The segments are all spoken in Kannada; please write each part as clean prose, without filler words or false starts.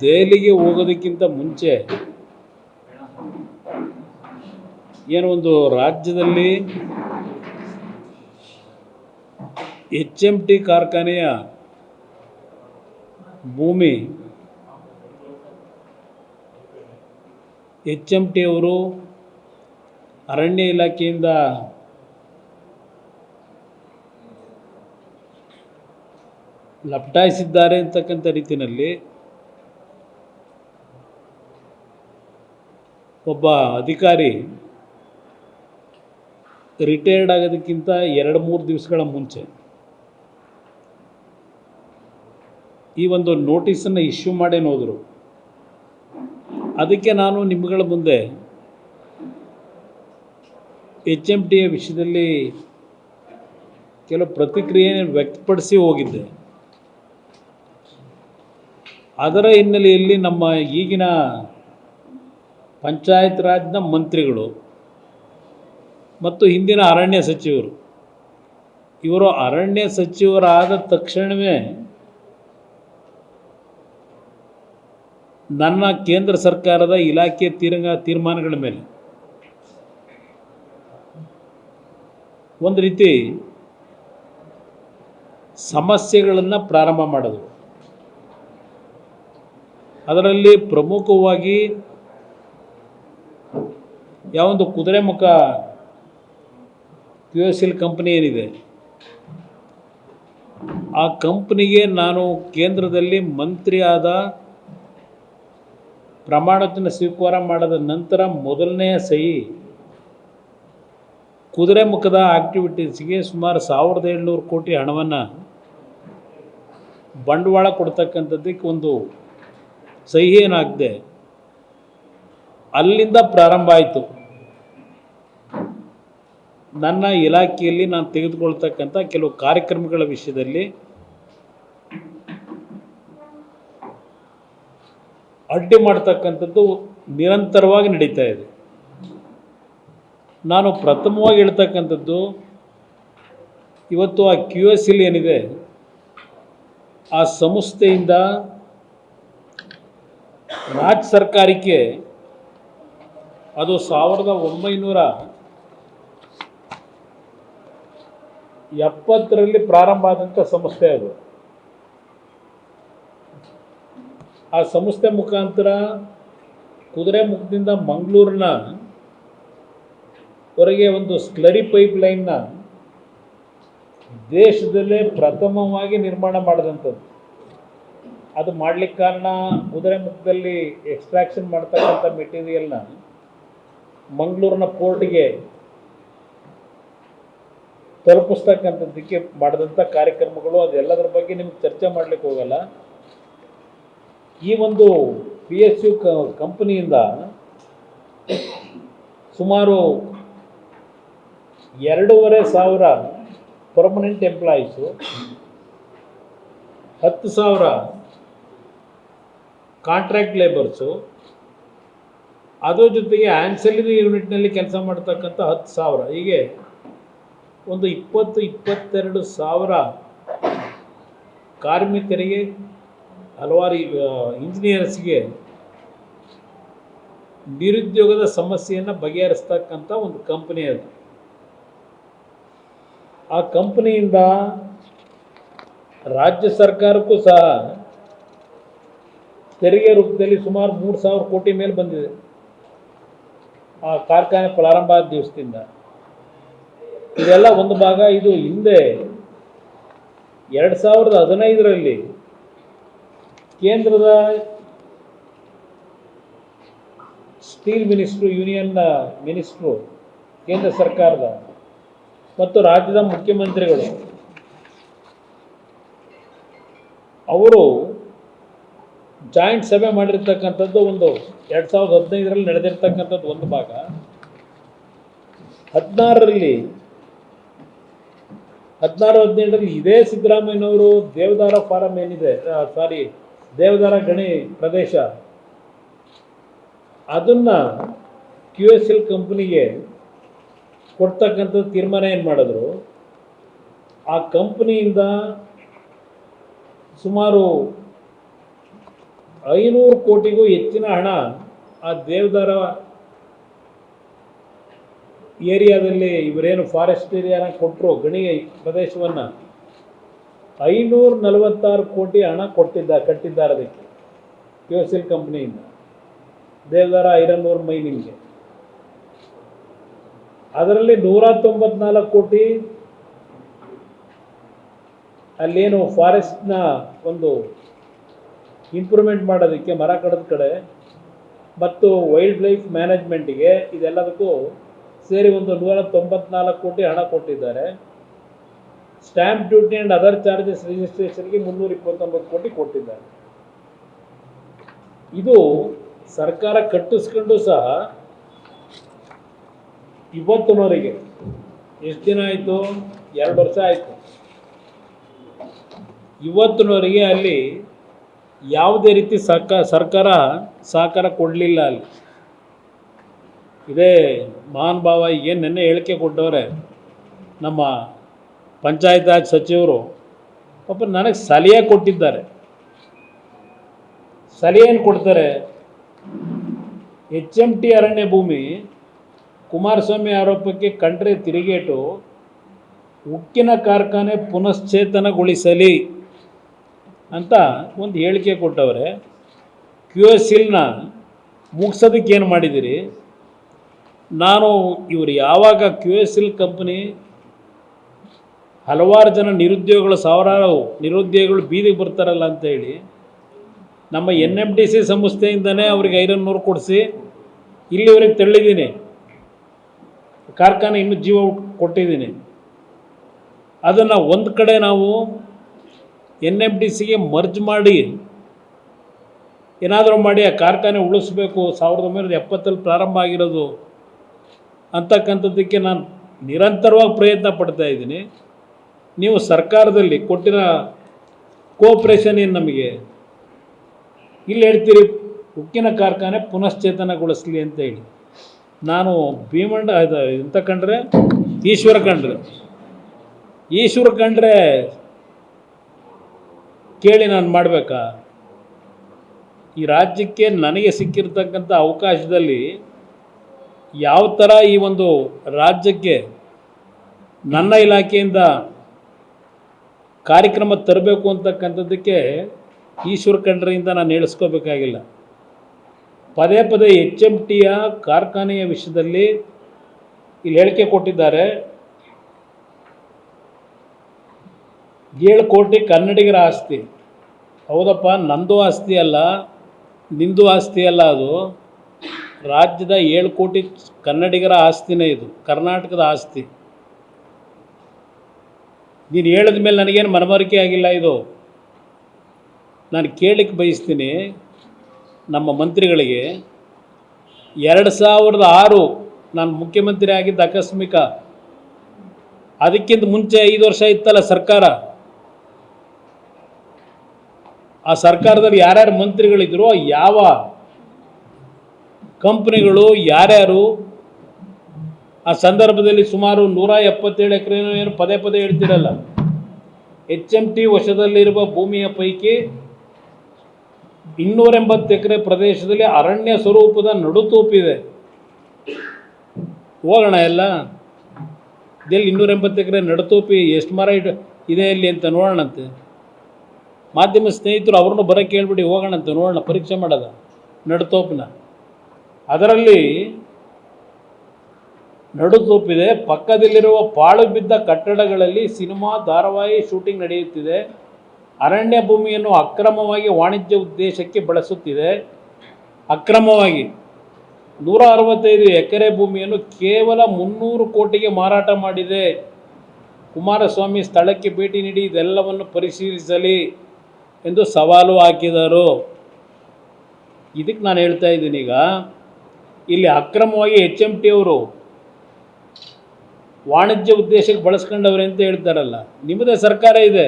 ದೆಹಲಿಗೆ ಹೋಗೋದಕ್ಕಿಂತ ಮುಂಚೆ ಏನೋ ಒಂದು ರಾಜ್ಯದಲ್ಲಿ HMT ಕಾರ್ಖಾನೆಯ ಭೂಮಿ HMT ಅವರು ಅರಣ್ಯ ಇಲಾಖೆಯಿಂದ ಲಪಟಾಯಿಸಿದ್ದಾರೆ ಅಂತಕ್ಕಂಥ ರೀತಿಯಲ್ಲಿ ಒಬ್ಬ ಅಧಿಕಾರಿ ರಿಟೈರ್ಡ್ ಆಗೋದಕ್ಕಿಂತ 2-3 ದಿವಸಗಳ ಮುಂಚೆ ಈ ಒಂದು ನೋಟಿಸನ್ನು ಇಶ್ಯೂ ಮಾಡೇನು ಹೋದರು. ಅದಕ್ಕೆ ನಾನು ನಿಮ್ಮಗಳ ಮುಂದೆ HMTಯ ವಿಷಯದಲ್ಲಿ ಕೆಲವು ಪ್ರತಿಕ್ರಿಯೆಯನ್ನು ವ್ಯಕ್ತಪಡಿಸಿ ಹೋಗಿದ್ದೆ. ಅದರ ಹಿನ್ನೆಲೆಯಲ್ಲಿ ನಮ್ಮ ಈಗಿನ ಪಂಚಾಯತ್ ರಾಜ್ನ ಮಂತ್ರಿಗಳು ಮತ್ತು ಹಿಂದಿನ ಅರಣ್ಯ ಸಚಿವರು ಇವರು ಅರಣ್ಯ ಸಚಿವರಾದ ತಕ್ಷಣವೇ ನನ್ನ ಕೇಂದ್ರ ಸರ್ಕಾರದ ಇಲಾಖೆ ತೀರ್ಮಾನಗಳ ಮೇಲೆ ಒಂದು ರೀತಿ ಸಮಸ್ಯೆಗಳನ್ನು ಪ್ರಾರಂಭ ಮಾಡಿದ್ರು. ಅದರಲ್ಲಿ ಪ್ರಮುಖವಾಗಿ ಯಾವೊಂದು ಕುದುರೆಮುಖ QSL ಕಂಪನಿ ಏನಿದೆ ಆ ಕಂಪನಿಗೆ ನಾನು ಕೇಂದ್ರದಲ್ಲಿ ಮಂತ್ರಿ ಆದ ಪ್ರಮಾಣವಚನ ಸ್ವೀಕಾರ ಮಾಡಿದ ನಂತರ ಮೊದಲನೆಯ ಸಹಿ ಕುದುರೆಮುಖದ ಆಕ್ಟಿವಿಟೀಸ್ಗೆ ಸುಮಾರು 1700 ಕೋಟಿ ಹಣವನ್ನು ಬಂಡವಾಳ ಕೊಡ್ತಕ್ಕಂಥದ್ದಕ್ಕೆ ಒಂದು ಸಹಿ ಏನಾಗಿದೆ ಅಲ್ಲಿಂದ ಪ್ರಾರಂಭ ಆಯಿತು. ನನ್ನ ಇಲಾಖೆಯಲ್ಲಿ ನಾನು ತೆಗೆದುಕೊಳ್ತಕ್ಕಂಥ ಕೆಲವು ಕಾರ್ಯಕ್ರಮಗಳ ವಿಷಯದಲ್ಲಿ ಅಡ್ಡಿ ಮಾಡ್ತಕ್ಕಂಥದ್ದು ನಿರಂತರವಾಗಿ ನಡೀತಾ ಇದೆ. ನಾನು ಪ್ರಥಮವಾಗಿ ಹೇಳ್ತಕ್ಕಂಥದ್ದು ಇವತ್ತು ಆ QSL ಏನಿದೆ ಆ ಸಂಸ್ಥೆಯಿಂದ ರಾಜ್ಯ ಸರ್ಕಾರಕ್ಕೆ ಅದು 1970ರಲ್ಲಿ ಪ್ರಾರಂಭ ಆದಂಥ ಸಂಸ್ಥೆ ಅದು. ಆ ಸಂಸ್ಥೆ ಮುಖಾಂತರ ಕುದುರೆಮುಖದಿಂದ ಮಂಗಳೂರಿನ ವರೆಗೆ ಒಂದು ಸ್ಲರಿ ಪೈಪ್ಲೈನ್ನ ದೇಶದಲ್ಲೇ ಪ್ರಥಮವಾಗಿ ನಿರ್ಮಾಣ ಮಾಡಿದಂಥದ್ದು. ಅದು ಮಾಡಲಿಕ್ಕೆ ಕಾರಣ ಕುದುರೆಮುಖದಲ್ಲಿ ಎಕ್ಸ್ಟ್ರಾಕ್ಷನ್ ಮಾಡ್ತಕ್ಕಂಥ ಮೆಟೀರಿಯಲ್ನ ಮಂಗಳೂರಿನ ಪೋರ್ಟ್ಗೆ ತಲುಪಿಸ್ತಕ್ಕಂಥದ್ದಕ್ಕೆ ಮಾಡಿದಂಥ ಕಾರ್ಯಕ್ರಮಗಳು. ಅದೆಲ್ಲದರ ಬಗ್ಗೆ ನಿಮ್ಗೆ ಚರ್ಚೆ ಮಾಡಲಿಕ್ಕೆ ಹೋಗಲ್ಲ. ಈ ಒಂದು PSU ಕಂಪನಿಯಿಂದ ಸುಮಾರು 2500 ಪರ್ಮನೆಂಟ್ ಎಂಪ್ಲಾಯೀಸು, 10,000 ಕಾಂಟ್ರಾಕ್ಟ್ ಲೇಬರ್ಸು, ಅದರ ಜೊತೆಗೆ ಆನ್ಸಲರಿ ಯೂನಿಟ್ನಲ್ಲಿ ಕೆಲಸ ಮಾಡ್ತಕ್ಕಂಥ 10,000, ಹೀಗೆ ಒಂದು 20-22,000 ಕಾರ್ಮಿಕರಿಗೆ, ಹಲವಾರು ಇಂಜಿನಿಯರ್ಸ್ಗೆ ನಿರುದ್ಯೋಗದ ಸಮಸ್ಯೆಯನ್ನು ಬಗೆಹರಿಸ್ತಕ್ಕಂಥ ಒಂದು ಕಂಪನಿ ಅದು. ಆ ಕಂಪನಿಯಿಂದ ರಾಜ್ಯ ಸರ್ಕಾರಕ್ಕೂ ಸಹ ತೆರಿಗೆ ರೂಪದಲ್ಲಿ ಸುಮಾರು 3,000 ಕೋಟಿ ಮೇಲೆ ಬಂದಿದೆ ಆ ಕಾರ್ಖಾನೆ ಪ್ರಾರಂಭ ಆದ ದಿವಸದಿಂದ. ಇದೆಲ್ಲ ಒಂದು ಭಾಗ. ಇದು ಹಿಂದೆ 2015ರಲ್ಲಿ ಕೇಂದ್ರದ ಸ್ಟೀಲ್ ಮಿನಿಸ್ಟ್ರು, ಯೂನಿಯನ್ನ ಮಿನಿಸ್ಟ್ರು, ಕೇಂದ್ರ ಸರ್ಕಾರದ ಮತ್ತು ರಾಜ್ಯದ ಮುಖ್ಯಮಂತ್ರಿಗಳು ಅವರು ಜಾಯಿಂಟ್ ಸಭೆ ಮಾಡಿರ್ತಕ್ಕಂಥದ್ದು ಒಂದು 2015ರಲ್ಲಿ ನಡೆದಿರ್ತಕ್ಕಂಥದ್ದು ಒಂದು ಭಾಗ. 16-17ರಲ್ಲಿ ಇದೇ ಸಿದ್ದರಾಮಯ್ಯನವರು ದೇವದಾರ ಫಾರಂ ಏನಿದೆ, ದೇವದಾರ ಗಣಿ ಪ್ರದೇಶ, ಅದನ್ನು QSL ಕಂಪನಿಗೆ ಕೊಡ್ತಕ್ಕಂಥ ತೀರ್ಮಾನ ಏನು ಮಾಡಿದ್ರು. ಆ ಕಂಪನಿಯಿಂದ ಸುಮಾರು 500 ಕೋಟಿಗೂ ಹೆಚ್ಚಿನ ಹಣ ಆ ದೇವದಾರ ಏರಿಯಾದಲ್ಲಿ ಇವರೇನು ಫಾರೆಸ್ಟ್ ಏರಿಯಾನ ಕೊಟ್ಟರು, ಗಣಿ ಪ್ರದೇಶವನ್ನು 546 ಕೋಟಿ ಹಣ ಕಟ್ಟಿದ್ದಾರೆ ಅದಕ್ಕೆ ಕ್ಯೂಸಿಲ್ ಕಂಪ್ನಿಯಿಂದ ದೇವದಾರ ಐರನ್ ಓರ್ ಮೈನಿಂಗ್ಗೆ. ಅದರಲ್ಲಿ 194 ಕೋಟಿ ಅಲ್ಲೇನು ಫಾರೆಸ್ಟ್ನ ಒಂದು ಇಂಪ್ರೂವ್ಮೆಂಟ್ ಮಾಡೋದಕ್ಕೆ, ಮರ ಕಡದ ಕಡೆ ಮತ್ತು ವೈಲ್ಡ್ ಲೈಫ್ ಮ್ಯಾನೇಜ್ಮೆಂಟಿಗೆ, ಇದೆಲ್ಲದಕ್ಕೂ ಸೇರಿ ಒಂದು 194 ಕೋಟಿ ಹಣ ಕೊಟ್ಟಿದ್ದಾರೆ. Stamp duty and other charges ರಿಜಿಸ್ಟ್ರೇಷನ್ಗೆ 329 ಕೋಟಿ ಕೊಟ್ಟಿದ್ದಾರೆ. ಇದು ಸರ್ಕಾರ ಕಟ್ಟಿಸ್ಕೊಂಡು ಸಹ ಇವತ್ತಿನವರೆಗೆ ಎಷ್ಟು ದಿನ ಆಯಿತು? 2 ವರ್ಷ ಆಯಿತು. ಇವತ್ತಿನವರೆಗೆ ಅಲ್ಲಿ ಯಾವುದೇ ರೀತಿ ಸರ್ಕಾರ ಸಹಕಾರ ಕೊಡಲಿಲ್ಲ. ಅಲ್ಲಿ ಇದೇ ಮಹಾನ್ ಭಾವ ಏನು ನೆನ್ನೆ ಹೇಳಿಕೆ ಕೊಟ್ಟವ್ರೆ ನಮ್ಮ ಪಂಚಾಯತ್ ರಾಜ್ ಸಚಿವರು, ಪಾಪ ನನಗೆ ಸಲಹೆ ಕೊಟ್ಟಿದ್ದಾರೆ. ಸಲಹೆ ಏನು ಕೊಡ್ತಾರೆ? HMT ಅರಣ್ಯ ಭೂಮಿ ಕುಮಾರಸ್ವಾಮಿ ಆರೋಪಕ್ಕೆ ಕಂಡ್ರೆ ತಿರುಗೇಟು, ಉಕ್ಕಿನ ಕಾರ್ಖಾನೆ ಪುನಶ್ಚೇತನಗೊಳಿಸಲಿ ಅಂತ ಒಂದು ಹೇಳಿಕೆ ಕೊಟ್ಟವ್ರೆ. ಕ್ಯೂಸಿಲ್ನ ಮುಗಿಸೋದಕ್ಕೆ ಏನು ಮಾಡಿದ್ದೀರಿ? ನಾನು ಇವರು ಯಾವಾಗ ಕ್ಯೂಸಿಲ್ ಕಂಪ್ನಿ ಹಲವಾರು ಜನ ನಿರುದ್ಯೋಗಿಗಳು, ಸಾವಿರಾರು ನಿರುದ್ಯೋಗಿಗಳು ಬೀದಿಗೆ ಬರ್ತಾರಲ್ಲ ಅಂತೇಳಿ ನಮ್ಮ NMDC ಸಂಸ್ಥೆಯಿಂದನೇ ಅವ್ರಿಗೆ ಐರನ್ ಓರ್ ಕೊಡಿಸಿ ಇಲ್ಲಿವರೆಗೆ ತಳ್ಳಿದ್ದೀನಿ. ಕಾರ್ಖಾನೆ ಇನ್ನೂ ಜೀವ ಕೊಟ್ಟಿದ್ದೀನಿ. ಅದನ್ನು ಒಂದು ಕಡೆ ನಾವು NMDCಗೆ ಮರ್ಜ್ ಮಾಡಿ ಏನಾದರೂ ಮಾಡಿ ಆ ಕಾರ್ಖಾನೆ ಉಳಿಸ್ಬೇಕು, 1970 ಪ್ರಾರಂಭ ಆಗಿರೋದು ಅಂತಕ್ಕಂಥದ್ದಕ್ಕೆ ನಾನು ನಿರಂತರವಾಗಿ ಪ್ರಯತ್ನ ಪಡ್ತಾ ಇದ್ದೀನಿ. ನೀವು ಸರ್ಕಾರದಲ್ಲಿ ಕೊಟ್ಟಿರೋ ಕೋಆಪ್ರೇಷನ್ ಏನು ನಮಗೆ? ಇಲ್ಲಿ ಹೇಳ್ತೀರಿ ಉಕ್ಕಿನ ಕಾರ್ಖಾನೆ ಪುನಶ್ಚೇತನಗೊಳಿಸಲಿ ಅಂತ ಹೇಳಿ. ನಾನು ಭೀಮಣ್ಣ ಎಂತ ಕಂಡ್ರೆ ಈಶ್ವರ ಕಂಡ್ರೆ ಕೇಳಿ ನಾನು ಮಾಡಬೇಕಾ? ಈ ರಾಜ್ಯಕ್ಕೆ ನನಗೆ ಸಿಕ್ಕಿರ್ತಕ್ಕಂಥ ಅವಕಾಶದಲ್ಲಿ ಯಾವ ಥರ ಈ ಒಂದು ರಾಜ್ಯಕ್ಕೆ ನನ್ನ ಇಲಾಖೆಯಿಂದ ಕಾರ್ಯಕ್ರಮ ತರಬೇಕು ಅಂತಕ್ಕಂಥದ್ದಕ್ಕೆ ಈಶ್ವರ ಖಂಡ್ರೆಯಿಂದ ನಾನು ಹೇಳಿಸ್ಕೋಬೇಕಾಗಿಲ್ಲ. ಪದೇ ಪದೇ HMTಯ ಕಾರ್ಖಾನೆಯ ವಿಷಯದಲ್ಲಿ ಇಲ್ಲಿ ಹೇಳಿಕೆ ಕೊಟ್ಟಿದ್ದಾರೆ. 7 ಕೋಟಿ ಕನ್ನಡಿಗರ ಆಸ್ತಿ. ಹೌದಪ್ಪ, ನಂದು ಆಸ್ತಿ ಅಲ್ಲ, ನಿಂದು ಆಸ್ತಿ ಅಲ್ಲ, ಅದು ರಾಜ್ಯದ 7 ಕೋಟಿ ಕನ್ನಡಿಗರ ಆಸ್ತಿನೇ. ಇದು ಕರ್ನಾಟಕದ ಆಸ್ತಿ. ನೀನು ಹೇಳಿದ ಮೇಲೆ ನನಗೇನು ಮನವರಿಕೆ ಆಗಿಲ್ಲ. ಇದು ನಾನು ಕೇಳಲಿಕ್ಕೆ ಬಯಸ್ತೀನಿ ನಮ್ಮ ಮಂತ್ರಿಗಳಿಗೆ. 2006 ನಾನು ಮುಖ್ಯಮಂತ್ರಿ ಆಗಿದ್ದ ಆಕಸ್ಮಿಕ, ಅದಕ್ಕಿಂತ ಮುಂಚೆ 5 ವರ್ಷ ಇತ್ತಲ್ಲ ಸರ್ಕಾರ. ಆ ಸರ್ಕಾರದಲ್ಲಿ ಯಾರ್ಯಾರು ಮಂತ್ರಿಗಳಿದ್ರು, ಯಾವ ಕಂಪ್ನಿಗಳು, ಯಾರ್ಯಾರು ಆ ಸಂದರ್ಭದಲ್ಲಿ ಸುಮಾರು 177 ಎಕರೆ ಏನು ಪದೇ ಪದೇ ಹೇಳ್ತಿರಲ್ಲ. HMT ವಶದಲ್ಲಿರುವ ಭೂಮಿಯ ಪೈಕಿ 280 ಎಕರೆ ಪ್ರದೇಶದಲ್ಲಿ ಅರಣ್ಯ ಸ್ವರೂಪದ ನಡುತೋಪಿದೆ. ಹೋಗೋಣ ಎಲ್ಲ ಇದೆಲ್ಲಿ 280 ಎಕರೆ ನಡುತೋಪಿ ಎಷ್ಟು ಮರ ಇದೆ ಇಲ್ಲಿ ಅಂತ ನೋಡೋಣಂತೆ. ಮಾಧ್ಯಮ ಸ್ನೇಹಿತರು ಅವ್ರನ್ನೂ ಬರೋಕ್ಕೆ ಹೇಳ್ಬಿಡಿ, ಹೋಗೋಣಂತೆ ನೋಡೋಣ, ಪರೀಕ್ಷೆ ಮಾಡೋದ ನಡುತೋಪಿನ. ಅದರಲ್ಲಿ ನಡುತೋಪಿದೆ. ಪಕ್ಕದಲ್ಲಿರುವ ಪಾಳು ಬಿದ್ದ ಕಟ್ಟಡಗಳಲ್ಲಿ ಸಿನಿಮಾ, ಧಾರಾವಾಹಿ ಶೂಟಿಂಗ್ ನಡೆಯುತ್ತಿದೆ. ಅರಣ್ಯ ಭೂಮಿಯನ್ನು ಅಕ್ರಮವಾಗಿ ವಾಣಿಜ್ಯ ಉದ್ದೇಶಕ್ಕೆ ಬಳಸುತ್ತಿದೆ. ಅಕ್ರಮವಾಗಿ 165 ಎಕರೆ ಭೂಮಿಯನ್ನು ಕೇವಲ 300 ಕೋಟಿಗೆ ಮಾರಾಟ ಮಾಡಿದೆ. ಕುಮಾರಸ್ವಾಮಿ ಸ್ಥಳಕ್ಕೆ ಭೇಟಿ ನೀಡಿ ಇದೆಲ್ಲವನ್ನು ಪರಿಶೀಲಿಸಲಿ ಎಂದು ಸವಾಲು ಹಾಕಿದರು. ಇದಕ್ಕೆ ನಾನು ಹೇಳ್ತಾ ಇದ್ದೀನಿ, ಈಗ ಇಲ್ಲಿ ಅಕ್ರಮವಾಗಿ HMT ಅವರು ವಾಣಿಜ್ಯ ಉದ್ದೇಶಕ್ಕೆ ಬಳಸ್ಕೊಂಡವ್ರೆ ಅಂತ ಹೇಳ್ತಾರಲ್ಲ. ನಿಮ್ಮದೇ ಸರ್ಕಾರ ಇದೆ,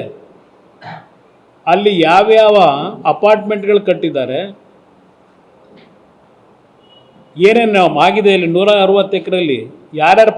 ಅಲ್ಲಿ ಯಾವ್ಯಾವ ಅಪಾರ್ಟ್ಮೆಂಟ್ಗಳು ಕಟ್ಟಿದ್ದಾರೆ, ಏನೇನು ಆಗಿದೆ ಇಲ್ಲಿ 160 ಎಕರೆಯಲ್ಲಿ ಯಾರ್ಯಾರು